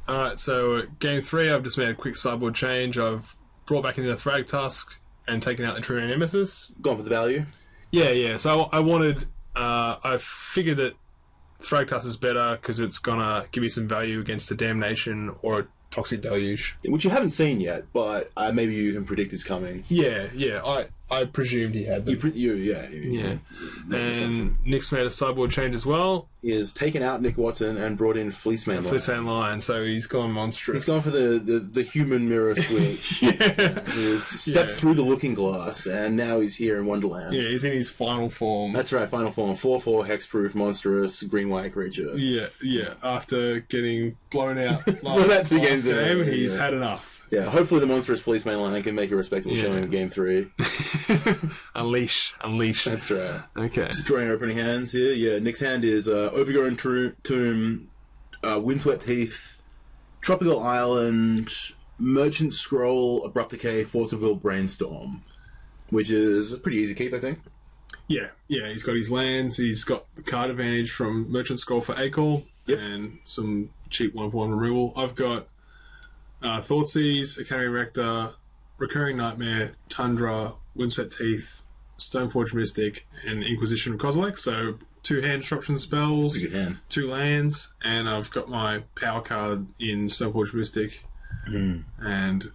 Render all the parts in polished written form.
Alright, so game 3, I've just made a quick sideboard change. I've brought back in the Thragtusk and taken out the True Nemesis. Gone for the value? Yeah. So I figured that Thragtusk is better because it's gonna give me some value against the Damnation or a Toxic Deluge. Which you haven't seen yet, but maybe you can predict is coming. Yeah. I presumed he had them. Yeah. And Nick's made a sideboard change as well. He has taken out Nick Watson and brought in Fleeceman Lion, so he's gone monstrous. He's gone for the human mirror switch. He's stepped through the looking glass, and now he's here in Wonderland. Yeah, he's in his final form. That's right, final form. 4/4, hexproof, monstrous, green-white creature. Yeah. After getting blown out Well, that's last game, he's had enough. Yeah, hopefully the monstrous Fleeceman Lion can make a respectable showing in Game 3. Unleash. That's right. Okay. Drawing our opening hands here. Yeah, Nick's hand is Overgrown Tomb, Windswept Heath, Tropical Island, Merchant Scroll, Abrupt Decay, Force of Will, Brainstorm, which is a pretty easy keep, I think. Yeah, he's got his lands, he's got the card advantage from Merchant Scroll for A-Call, and some cheap 1/1 removal. I've got Thoughtseize, Academy Rector, Recurring Nightmare, Tundra, Windswept Heath, Stoneforge Mystic, and Inquisition of Kozilek. So 2 hand disruption spells, 2 lands, and I've got my power card in Stoneforge Mystic. And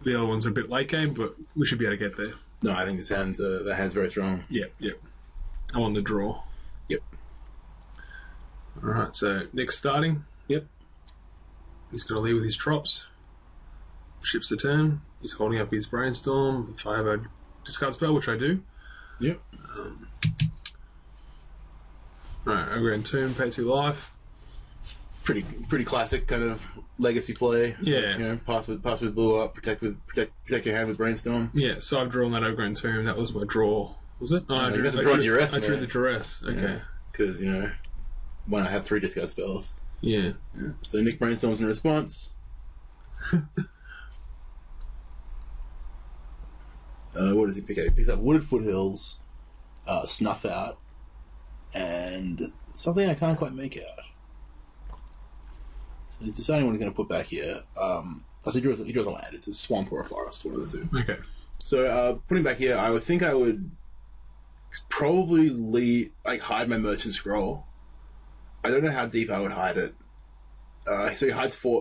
the other ones are a bit late game, but we should be able to get there. No, I think that hand's very strong. Yep. I'm on the draw. Yep. Alright, so Nick's starting. Yep. He's got to lead with his Trops. Ships the turn. He's holding up his Brainstorm. If I have a discard spell, which I do. Yep. Right, Ogre and Tomb, pay 2 life. Pretty classic kind of legacy play. Yeah. Pass with blue up, protect your hand with Brainstorm. Yeah, so I've drawn that Ogre and Tomb. That was my draw. Was it? No, I drew the Duress. Okay. Because, why not have 3 discard spells? Yeah. So Nick brainstorms in response. What does he pick up? He picks up Wooded Foothills, Snuff Out, and something I can't quite make out. So he's deciding what he's going to put back here. So he draws a land. It's a swamp or a forest, one of the 2. Okay. So putting back here, I would think I would probably hide my Merchant Scroll. I don't know how deep I would hide it. So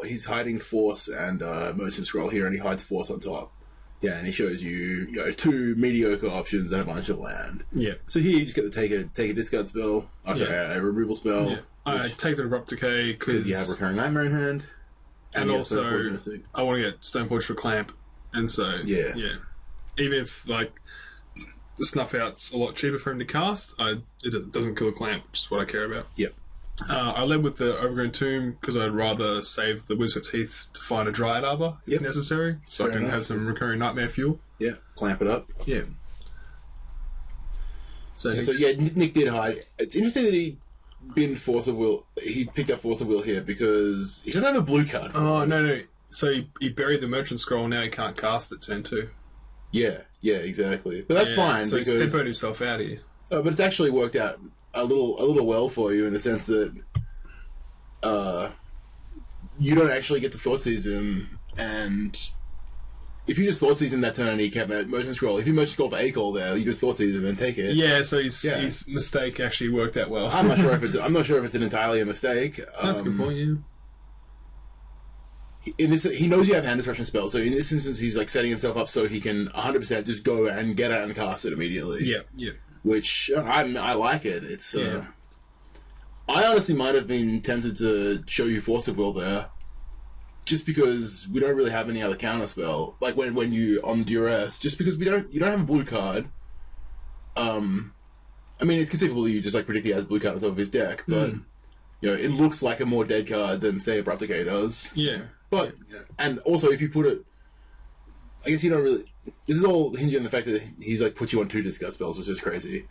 he's hiding Force and Merchant Scroll here, and he hides Force on top. Yeah, and he shows you 2 mediocre options and a bunch of land. Yeah. So here you just get to take a discard spell, a removal spell. Yeah. I take the Abrupt Decay because you have Recurring Nightmare in hand, and also I want to get Stoneforge for Clamp, and so yeah. Even if the Snuff Out's a lot cheaper for him to cast, it doesn't kill a Clamp, which is what I care about. Yep. I led with the Overgrown Tomb because I'd rather save the Windswept Heath to find a Dryad Arbor if necessary, so I can have some Recurring Nightmare fuel. Yeah, clamp it up. Yeah. So Nick did hide. It's interesting that he binned Force of Will. He picked up Force of Will here because he doesn't have a blue card. No. So he buried the Merchant Scroll. Now he can't cast it turn 2. Yeah, exactly. But that's fine. So he's tempoed himself out here. But it's actually worked out a little well for you in the sense that you don't actually get to Thoughtseize him, and if you just Thoughtseize him that turn and he kept Merchant Scroll, if you Merchant Scroll for A-Call there, you just Thoughtseize him and take it. Yeah, so his mistake actually worked out well. I'm not sure if it's an entirely a mistake. That's a good point. Yeah. He knows you have hand disruption spells, so in this instance, he's setting himself up so he can 100% just go and get out and cast it immediately. Yeah. Which I like it. It's I honestly might have been tempted to show you Force of Will there, just because we don't really have any other counter spell. Like when you on the Duress, just because you don't have a blue card. I mean, it's conceivable you just predict he has a blue card on top of his deck, but it looks like a more dead card than say Abrupt Decay does. Yeah. But and also if you put it, I guess you don't really. This is all hinging on the fact that he's put you on 2 discard spells, which is crazy.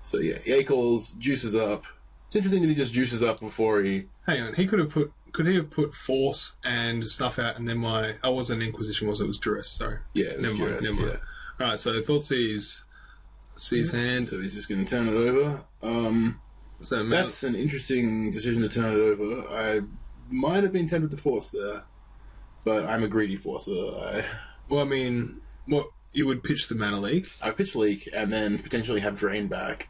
So yeah, he A-Calls, juices up. It's interesting that he just juices up before he. Hang on, could he have put Force and Snuff Out, and then I wasn't Inquisition, it was Duress. Sorry. Yeah, it was never mind. All right, so Thoughtseize sees hand. So he's just going to turn it over. So that's an interesting decision to turn it over. I might have been tempted to force there, but I'm a greedy forcer. Well, I mean, what you would pitch the mana leak? I pitch leak and then potentially have drain back.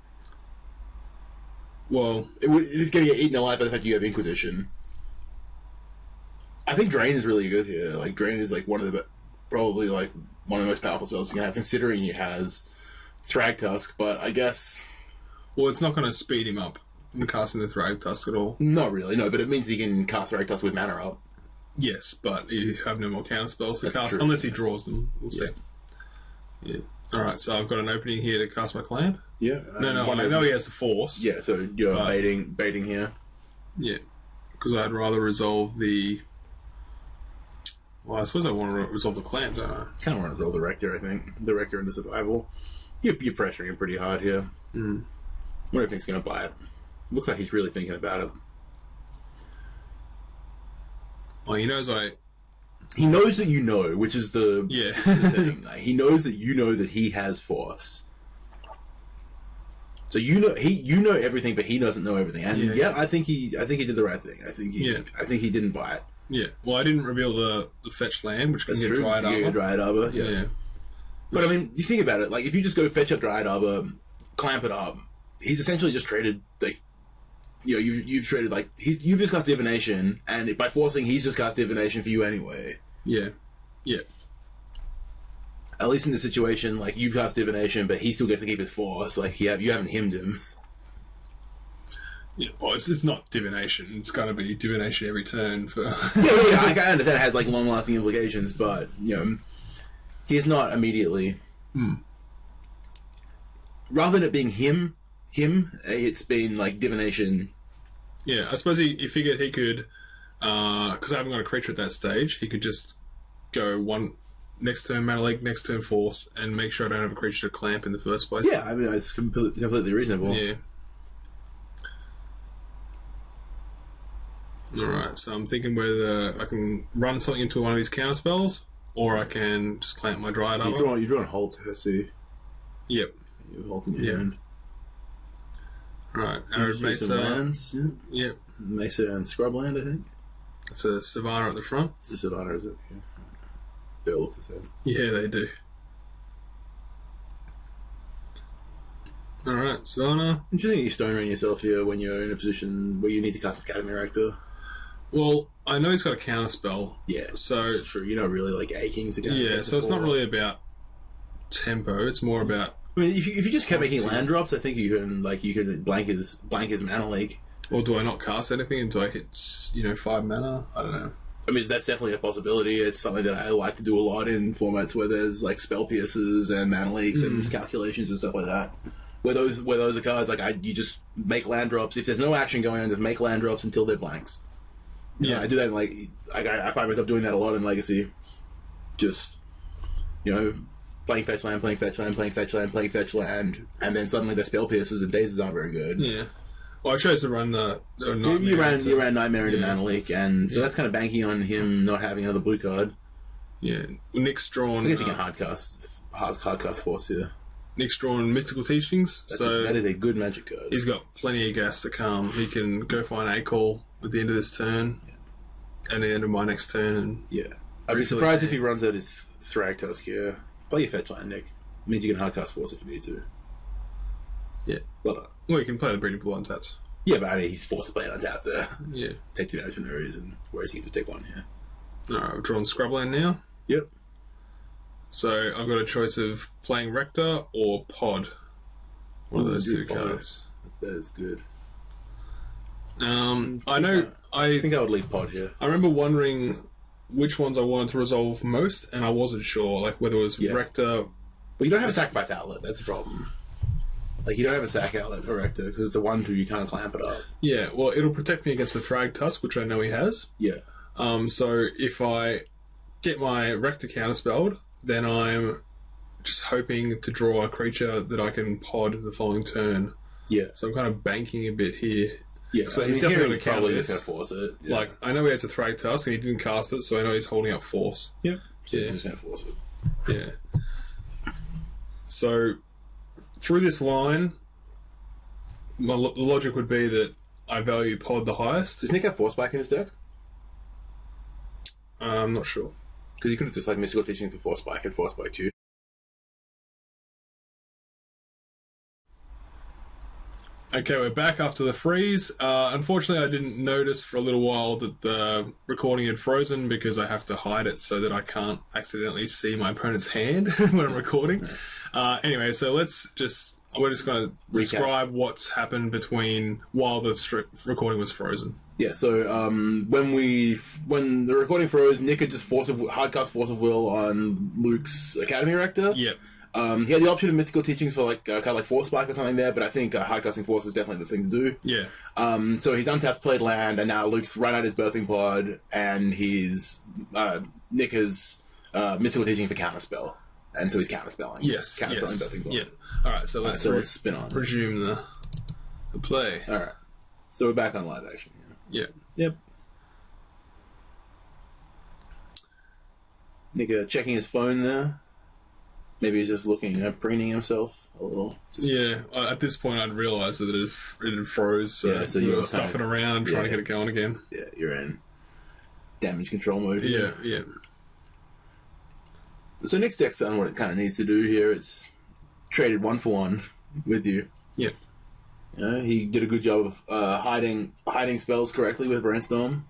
Well, it's going to get eaten alive by the fact you have Inquisition. I think drain is really good here. Like drain is like probably like one of the most powerful spells you can have, considering he has Thragtusk. But I guess, well, it's not going to speed him up from casting the Thragtusk at all. Not really, no. But it means he can cast Thragtusk with mana up. Yes, but you have no more counter spells to cast true. unless he draws them. We'll see. Yeah. All right, so I've got an opening here to cast my clamp. Yeah. No, I know he has the force. Yeah, so you're baiting here. Yeah, because I'd rather resolve the. Well, I suppose I want to resolve the clamp, don't I? Kind of want to roll the Rector, I think. The Rector into survival. You're pressuring him pretty hard here. Mm. What do you think's going to buy it? Looks like he's really thinking about it. Well, he knows He knows that you know, which is the thing. Like, he knows that you know that he has force. So you know everything, but he doesn't know everything. And I think he did the right thing. I think he didn't buy it. Yeah. Well, I didn't reveal the fetch land, which can get Dryad Arbor. Dryad Arbor. Yeah. But I mean, you think about it. Like, if you just go fetch up Dryad Arbor, clamp it up, he's essentially just traded like. You've traded like you've just cast divination, and by forcing, he's just cast divination for you anyway. Yeah. At least in this situation, like you've cast divination, but he still gets to keep his force. Like you haven't himmed him. Yeah. Well, it's not divination. It's going to be divination every turn for. I understand it has like long-lasting implications, but he's not immediately. Rather than it being him, it's been like divination. Yeah, I suppose he figured he could, because I haven't got a creature at that stage, he could just go one next turn mana leak, next turn force, and make sure I don't have a creature to clamp in the first place. Yeah, I mean, it's completely reasonable. Yeah. Alright, so I'm thinking whether I can run something into one of these counter spells, or I can just clamp my Dryad Arbor. You're drawing Hulk, I see. Yep. You're Hulk in your hand. Right, Arid Mesa. Lands, Yep. Mesa and Scrubland, I think. It's a Savannah at the front. It's a Savannah, is it? Yeah. They all look the same. Yeah, they do. Alright, Savannah. Do you think you're stonering yourself here when you're in a position where you need to cast Academy Rector? Well, I know he's got a counter spell. Yeah, so it's true. You're not really like aching to go. Yeah, so it's not really about tempo. It's more about. I mean, if you just kept making land drops, I think you can blank his mana leak. Or do I not cast anything until I hit 5 mana? I don't know. I mean, that's definitely a possibility. It's something that I like to do a lot in formats where there's like spell pierces and mana leaks and miscalculations and stuff like that. Where those are cards you just make land drops. If there's no action going on, just make land drops until they're blanks. I do that. I find myself doing that a lot in Legacy. Just playing fetch land, playing fetch land, playing fetch land, playing fetch land, and then suddenly the spell pierces and dazes aren't very good. Yeah. Well, I chose to run the Nightmare. You ran Nightmare into Mana Leak, and so that's kind of banking on him not having another blue card. Yeah. Nick's drawn. I guess he can hardcast Force here. Nick's drawn Mystical Teachings, that is a good magic card. He's got plenty of gas to come. He can go find A-Call at the end of this turn, and the end of my next turn. And I'd be surprised if he runs out his Thragtusk here. Play your fetch land, Nick. It means you can hardcast Force if you need to. Yeah. Well, you can play the Breeding Pool on taps. Yeah, but I mean, he's forced to play it on tap there. Yeah. Take 2 damage for no reason, whereas he can just take 1 here. Alright, I've drawn Scrubland now. Yep. So I've got a choice of playing Rector or Pod. One of those two cards. That is good. I think I would leave Pod here. I remember wondering which ones I wanted to resolve most, and I wasn't sure, like whether it was Rector. But you don't have a sacrifice outlet. That's the problem. Like, you don't have a sack outlet for Rector, because it's a 1/2, you can't clamp it up. Yeah, well, it'll protect me against the Thragtusk, which I know he has. Yeah. So if I get my Rector counterspelled, then I'm just hoping to draw a creature that I can pod the following turn. Yeah. So I'm kind of banking a bit here. Yeah, so he's definitely going to counter this. Just force it. Yeah. Like, I know he has a Thragtusk, and he didn't cast it, so I know he's holding up Force. Yep. So he's just going to force it. Yeah. So through this line, the logic would be that I value Pod the highest. Does Nick have Force Spike in his deck? I'm not sure. Because you could have just like Mystical Teaching for Force Spike and Force Spike 2. Okay, we're back after the freeze. Unfortunately, I didn't notice for a little while that the recording had frozen because I have to hide it so that I can't accidentally see my opponent's hand when I'm recording. Anyway, so we're just going to describe what's happened between while the recording was frozen. Yeah, so when the recording froze, Nick had just hardcast Force of Will on Luke's Academy Rector. Yep. He had the option of Mystical Teachings for kind of like Force Spike or something there, but I think hardcasting Force is definitely the thing to do. Yeah. So he's untapped, played land, and now Luke's run out his Birthing Pod, and Nick has Mystical Teaching for Counterspell, and so he's counterspelling. Yes. Counterspelling Birthing Pod. Yeah. All right. So let's spin on. Resume the play. All right. So we're back on live action. Yeah. Yep. Nick checking his phone there. Maybe he's just looking, preening himself a little. Yeah, at this point I'd realised that it had froze, so you were stuffing around, trying to get it going again. Yeah, you're in damage control mode here. Yeah. So Nick's deck's done what it kind of needs to do here. It's traded 1-for-1 with you. Yeah. He did a good job of hiding spells correctly with Brainstorm.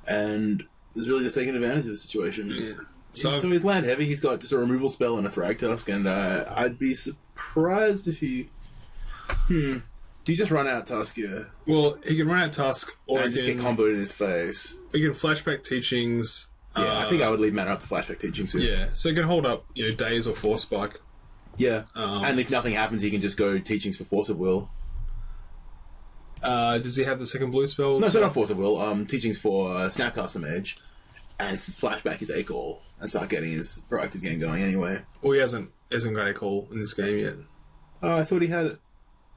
And is really just taking advantage of the situation. Yeah. So he's land heavy. He's got just a removal spell and a Thragtusk, and I'd be surprised if he. Do you just run out Tusk here? Well, he can run out Tusk, or and just get comboed in his face. He can flashback Teachings. Yeah, I think I would leave mana up to flashback Teachings too. Yeah, so he can hold up, Days or Force Spike. Yeah, and if nothing happens, he can just go Teachings for Force of Will. Does he have the second blue spell? No, so not Force of Will. Teachings for Snapcaster Mage, and flashback his A-Call and start getting his proactive game going anyway. Well, he hasn't got A-Call in this game yet. Oh, I thought he had it.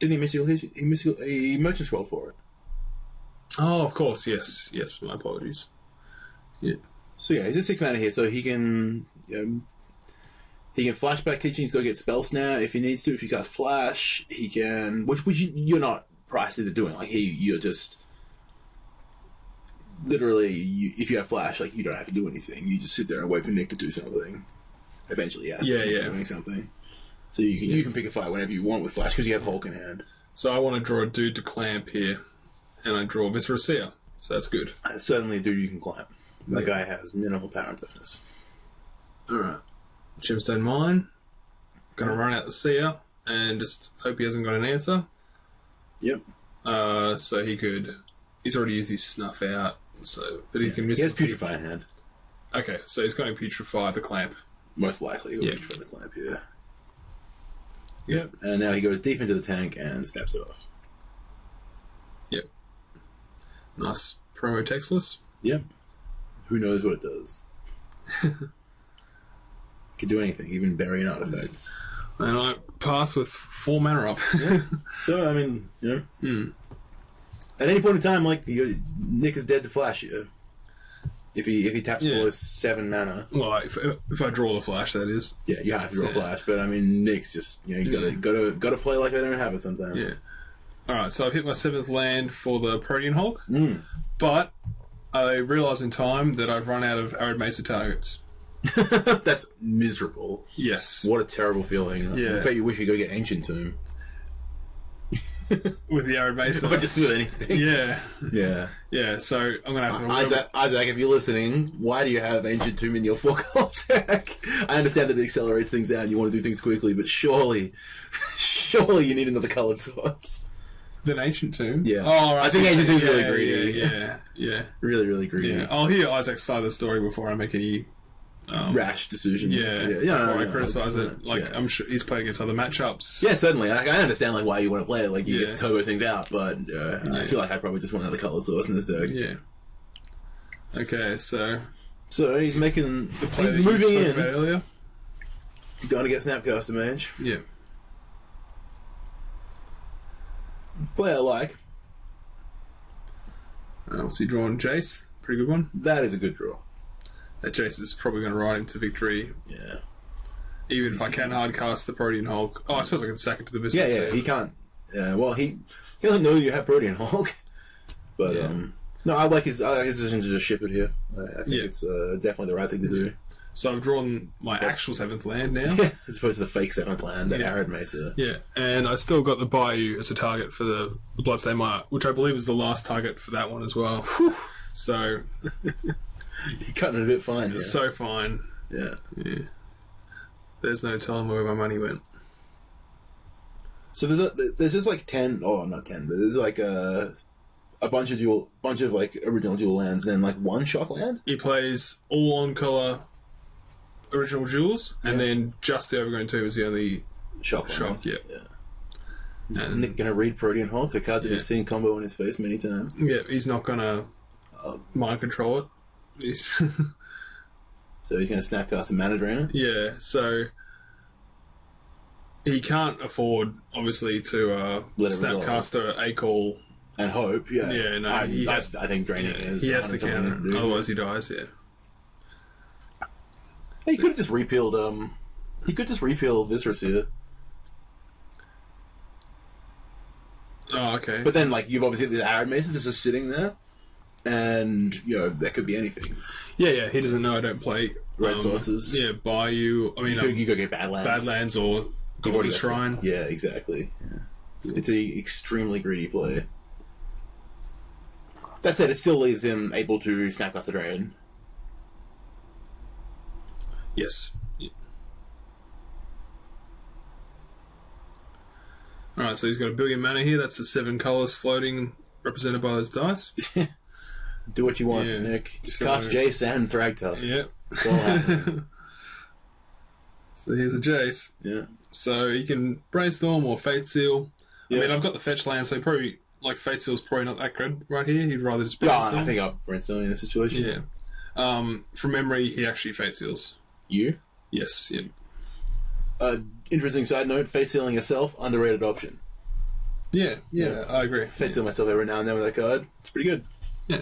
Didn't he Merchant Scroll for it? Oh, of course, yes. My apologies. Yeah. So yeah, he's just 6 mana here, so he can flashback Teachings, go get Spell Snare if he needs to. If he cast Flash, he can, which you're not priced into doing. Like you're just literally, if you have Flash, like you don't have to do anything. You just sit there and wait for Nick to do something. Eventually, doing something. So you can pick a fight whenever you want with Flash because you have Hulk in hand. So I want to draw a dude to clamp here, and I draw Viscera Seer. So that's good. Certainly a dude you can clamp. That guy has minimal power and toughness. Alright. Gemstone Mine. Gonna run out the Seer, and just hope he hasn't got an answer. Yep. So he's already used his Snuff out, but he can miss. He has Putrefy in hand. Okay, so he's going to Putrefy the clamp. Most likely he'll Putrefy the clamp here. Yep. And now he goes deep into the tank and snaps it off. Yep. Nice promo textless. Yep. Who knows what it does? Could do anything, even bury an artifact. And I pass with 4 mana up. Yeah. So, I mean, at any point in time, like, Nick is dead to Flash here. If he taps for his 7 mana. Well, if I draw the Flash, that is. Yeah, you have to draw Flash, but I mean, Nick's just, you gotta play like they don't have it sometimes. Yeah. Alright, so I've hit my 7th land for the Protean Hulk, but I realise in time that I've run out of Arid Mesa targets. That's miserable. Yes. What a terrible feeling. Yeah. I bet you wish you could go get Ancient Tomb. With the Arid Mesa. But just with anything. Yeah. Yeah. Yeah, so I'm going to have to... Isaac, if you're listening, why do you have Ancient Tomb in your 4-color deck? I understand that it accelerates things out and you want to do things quickly, but surely you need another coloured source. An Ancient Tomb? Yeah. Oh, right. I think Ancient Tomb's really greedy. Yeah. Really, really greedy. Yeah. I'll hear Isaac's side of the story before I make any... rash decisions. Before I criticise it. I'm sure he's played against other matchups. Yeah, certainly. I understand why you want to play it. Like, you get to turbo things out, but I feel like I probably just want another colour source in this deck. Yeah. Okay, so he's making... He's moving in. Earlier. Going to get Snapcaster Mage. Yeah. Play I like. What's he drawing? Jace? Pretty good one. That is a good draw. That Jace is probably going to ride him to victory. Yeah. Even if I can hardcast the Protean Hulk. Oh, I suppose I can sack it to the Viscera. Yeah, he can't. Yeah, well, he doesn't know you have Protean Hulk. But, no, I like his decision to just ship it here. I think it's definitely the right thing to do. So I've drawn my actual 7th land now. Yeah, as opposed to the fake 7th land, the Arid Mesa. Yeah, and I still got the Bayou as a target for the Bloodstained Mire, which I believe is the last target for that one as well. Whew. So... You're cutting it a bit fine. It's so fine. Yeah. There's no telling where my money went. So there's just like 10... Oh, not 10, but there's like a bunch of like original dual lands, and then like one shock land? He plays all on colour original jewels, and then just the Overgrown 2 is the only shock. Yeah. And Nick gonna read Protean Hulk, a card that he's seen combo in his face many times. Yeah, he's not gonna mind control it. So he's gonna snapcast a mana drainer? Yeah, so he can't afford, obviously, to snapcaster a call and hope. Yeah, no, I think draining is. He has to counter, otherwise he dies. Yeah. He could have just repealed. He could just repeal Viscera Seer. Oh, okay. But then, like, you've obviously the Arid Mesa just sitting there, and that could be anything. Yeah. He doesn't know I don't play red sources. Yeah, Bayou. I mean, you could get Badlands or Golden Shrine. Yeah, exactly. Yeah. It's an extremely greedy play. That said, it still leaves him able to snapcast the dragon. Yes. Yeah. Alright, so he's got a billion mana here. That's the 7 colours floating, represented by those dice. Do what you want, Nick. Just cast Jace and Thragtusk. Yep. It's all happening. So here's a Jace. Yeah. So he can Brainstorm or Fate Seal. Yeah. I mean, I've got the fetch land, so probably, like, Fate Seal's probably not that good right here. He'd rather just Brainstorm. I think I'm Brainstorming in this situation. Yeah. From memory, he actually Fate Seals. You? Yes, yep. Interesting side note, Fate Sealing yourself, underrated option. Yeah, I agree. Fate Seal myself every now and then with that card. It's pretty good. Yeah.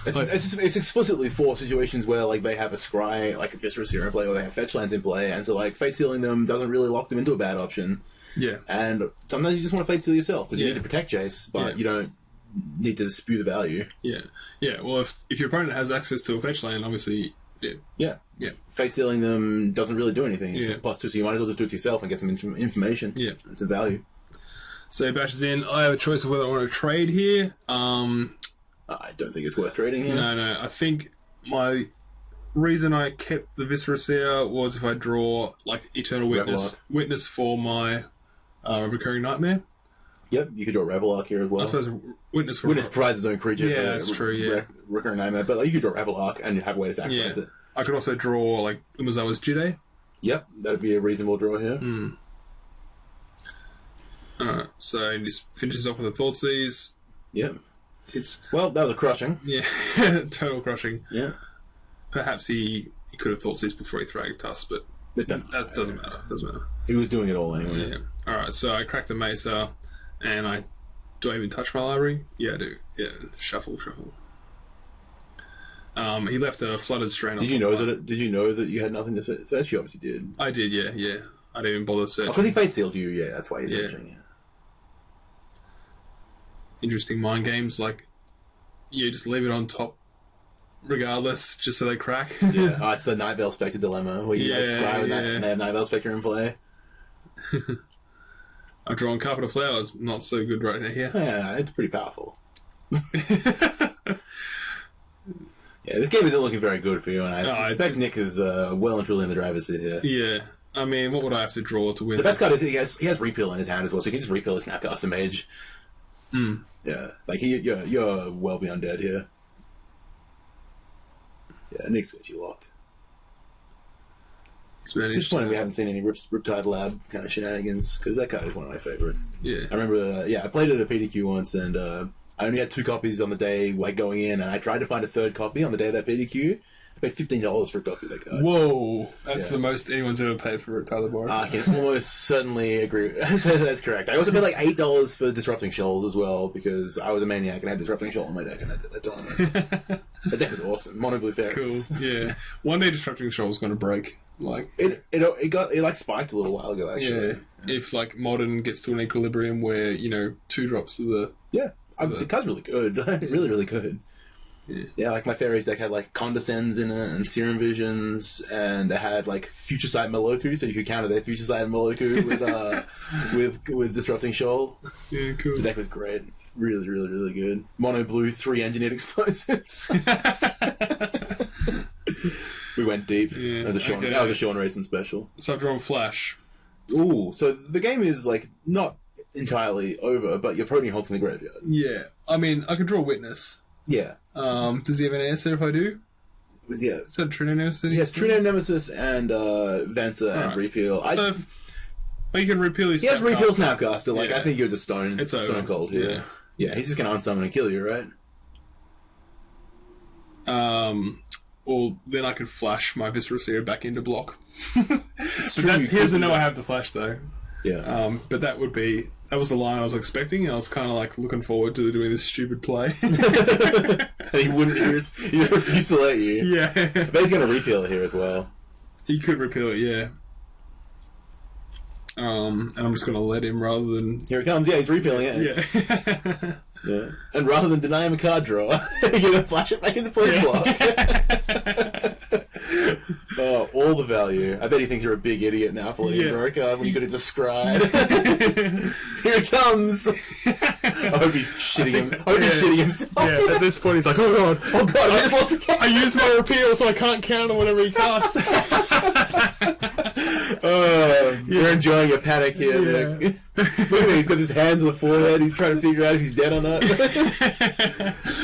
It's explicitly for situations where like they have a scry, like a Viscera Seer in play, or they have fetch lands in play, and so like Fate Sealing them doesn't really lock them into a bad option. Yeah. And sometimes you just want to Fate Seal yourself, because you need to protect Jace, but you don't need to spew the value. Yeah. Yeah, well, if your opponent has access to a fetch land, obviously... Yeah. Fate Sealing them doesn't really do anything. It's +2, so you might as well just do it to yourself and get some information. Yeah. It's a value. So he bashes in. I have a choice of whether I want to trade here. I don't think it's worth trading here. No. I think my reason I kept the Viscera Seer was if I draw, like, Eternal Witness for my Recurring Nightmare. Yep, you could draw Revelark here as well. I suppose Witness provides its own creature. Yeah, that's true, yeah. Recurring Nightmare, but like, you could draw Revelark and have a way to sacrifice it. I could also draw, like, Umezawa's Jide. Yep, that'd be a reasonable draw here. Alright, so he just finishes off with a Thoughtseize. Yep. Well, that was a crushing. Yeah, total crushing. Yeah. Perhaps he could have Thoughtseize before he Thragtusk, but that doesn't matter. Doesn't matter. He was doing it all anyway. Yeah. Alright, so I cracked the Mesa, and do I even touch my library? Yeah, I do. Yeah, shuffle. He left a Flooded Strain. Did you know that you had nothing to fetch? You obviously did. I did, yeah. I didn't even bother searching. Because he Fate Sealed you, yeah, that's why he's searching. Yeah. Interesting mind games, like, you just leave it on top regardless, just so they crack. Yeah, it's the Night Veil Spectre dilemma, where you scry and they have Night Veil Spectre in play. I've drawn Carpet of Flowers, not so good right now here. Yeah, it's pretty powerful. Yeah, this game isn't looking very good for you, and I suspect Nick is well and truly in the driver's seat here. Yeah, I mean, what would I have to draw to win? The best card is he has Repeal in his hand as well, so he can just Repeal his Snapcaster Mage. Yeah, like you're well beyond dead here. Yeah, Nick's got you locked. Disappointing we haven't seen any Riptide Lab kind of shenanigans, because that card is one of my favorites. Yeah, I remember. I played it at a PDQ once, and I only had 2 copies on the day, like, going in, and I tried to find a 3rd copy on the day of that PDQ. I paid $15 for a copy of that card. Whoa! That's the most anyone's ever paid for a Tyler Bar. I can almost certainly agree. That's correct. I also paid like $8 for Disrupting Shoals as well, because I was a maniac and I had Disrupting Shoal on my deck, and that's all I had. That deck was awesome. Mono Blue Fairies. Cool, yeah. One day Disrupting Shoal is going to break. Like it like spiked a little while ago, actually. yeah, if like modern gets to an equilibrium where 2 drops of the the card's really good, really really good. Yeah, like my Fairies deck had like Condescends in it and Serum Visions, and it had like Future Sight Moloku, so you could counter their Future Sight Moloku with Disrupting Shoal. Yeah, cool. The deck was great, really really really good. Mono blue, 3 engineered explosives. We went deep. Yeah, that was a Sean Racing special. So I've drawn Flash. Ooh, so the game is like not entirely over, but you're putting Hulk in the graveyard. Yeah, I mean I can draw Witness. Yeah. Does he have an answer if I do? Yeah. Is that Trinity Nemesis? Yes, Trinity Nemesis and Venser and Right. Repeal. So you can repeal his. He has Repeal Snapcaster. Like Yeah. I think you're just stone cold here. Yeah, he's just gonna unsummon and kill you, right? Well, then I can flash my Visceral Seer back into block. It's true. He doesn't know I have the flash though. Yeah. But that was the line I was expecting, and I was kind of like looking forward to doing this stupid play. And he wouldn't. He refused to let you. Yeah. But he's gonna Repeal it here as well. He could repeal it, yeah. And I'm just gonna let him rather than Here it comes. Yeah, he's repealing it. yeah. Yeah. And rather than deny him a card draw, you're gonna flash it back into play block. Oh, all the value. I bet he thinks you're a big idiot now for letting him draw a card when you could have just scried. Here it comes. I hope he's shitting him. I hope he's shitting himself. Yeah, at this point he's like, oh god, I just lost the card. I used my repeal, so I can't counter whatever he casts. You're enjoying your panic here. Yeah. Nick. Look at him, he's got his hands on the forehead, he's trying to figure out if he's dead or not.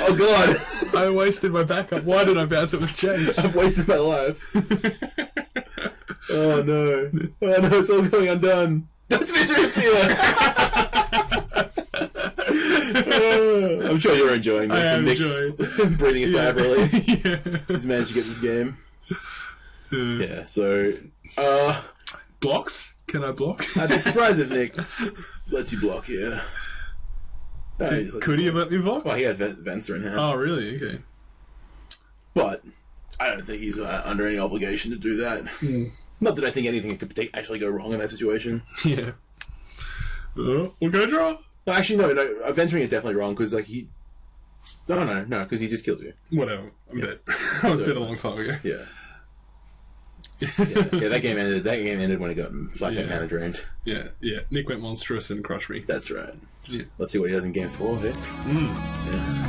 Oh god. I wasted my backup. Why did I bounce it with Chase? I've wasted my life. Oh no. Oh no, it's all going undone. That's Mistress here! I'm sure you're enjoying this. I am Nick's breathing a sigh of relief. Yeah. He's managed to get this game. Yeah, so... Blocks? Can I block? I'd be surprised if Nick lets you block here. Could he have let me block? Well, he has Venser in hand. Oh, really? Okay. But I don't think he's under any obligation to do that. Not that I think anything could actually go wrong in that situation. Yeah. We'll go draw. No, actually, no. Venturing is definitely wrong because, like, he. No, because he just killed you. Whatever. I'm dead. I was dead a long time ago. Yeah. Yeah, that game ended. That game ended when he got flashing mana drained. Yeah. Nick went monstrous and crushed me. That's right. Yeah. Let's see what he does in game 4 here. Mm. Yeah.